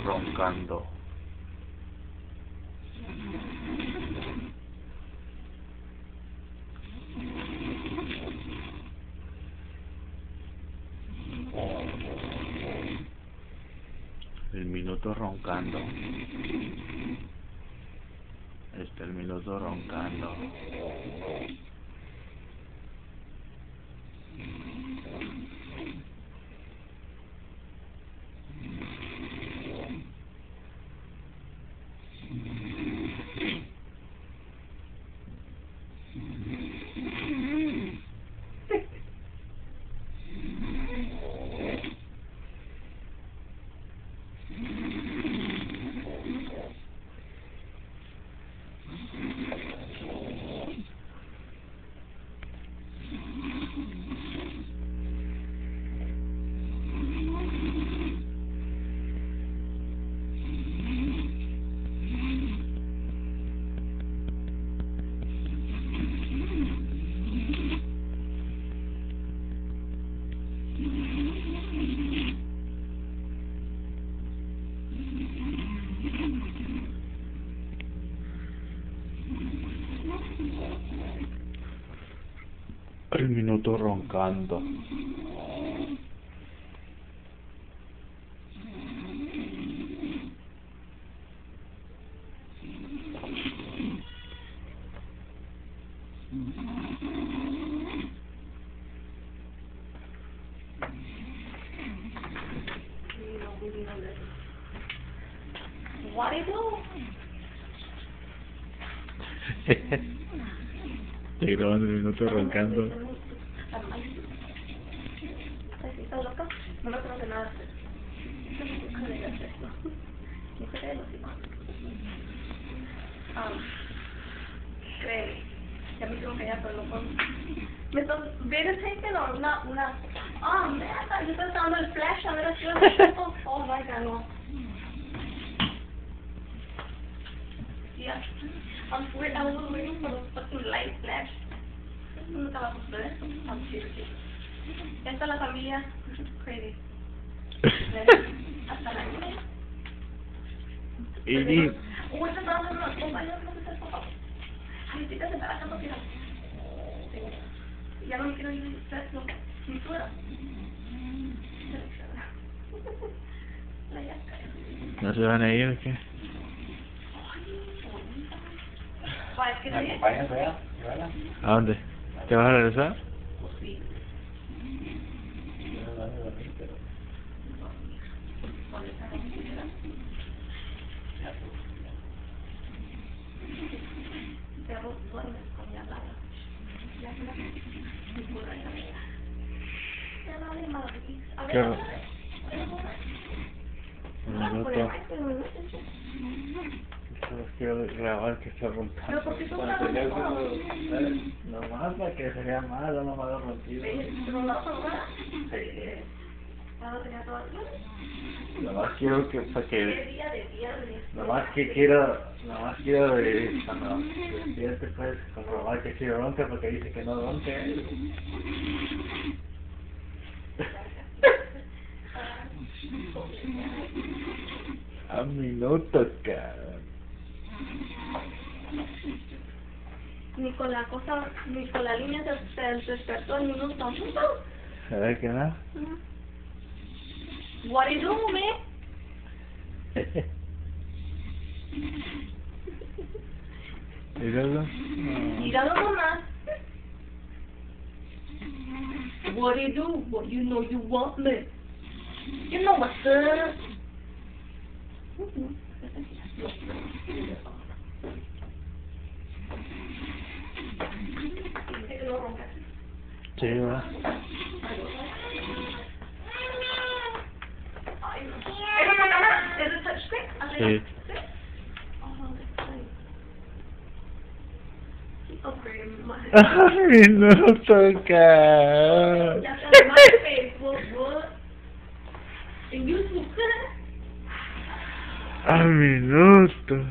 roncando. El minuto roncando. El minuto roncando. El minuto roncando. What do you do? Estoy grabando el minuto roncando. ¿Estás loca? No me conoce nada. Créeme, ya me tengo que ir, pero no puedo. ¿Me estás videotaping o una? Ah, mierda, yo estoy usando el flash, a ver así. Oh my god, no. Yeah, I'm weird. I was waiting for the fucking light flash. No estaba justo eso. I'm serious. Esta es la familia. Crazy. Hasta la niña. Y di... Uy, se estaba haciendo unas compañeras, no sé si es papá. Ay, chicas, se está haciendo tiras. Ya no me quiero ir ni fuera. La yaca. ¿No se van a ir o qué? ¿Me acompañas allá? ¿A dónde? ¿Te vas a regresar? Pues sí. Quiero darle dormir, pero... ¿Qué? Un minuto. Solo quiero grabar que está roncando. Pero ¿por qué tú Con el grabas teléfono, todo? nomás para que sería malo, no me haga rompido. ¿Pero la otra? ¿Ah, tenía todo aquí? Nomás quiero que... para que... ¿Qué día de viernes? Nomás quiero cuando despierte pues comprobar que sí ronca porque dice que no ronca. A minutos, cabrón. Ni con la cosa, ni con la línea se despertó el minuto. A ver qué más. What do you do, man? ¿Y luego? Míralo nomás. What do you do? What you know you want me? You know what's up? Sí, va. ¿Es el touchscreen? Sí. A minutos, cabrón. Ya está en Facebook, what? En YouTube. A minutos.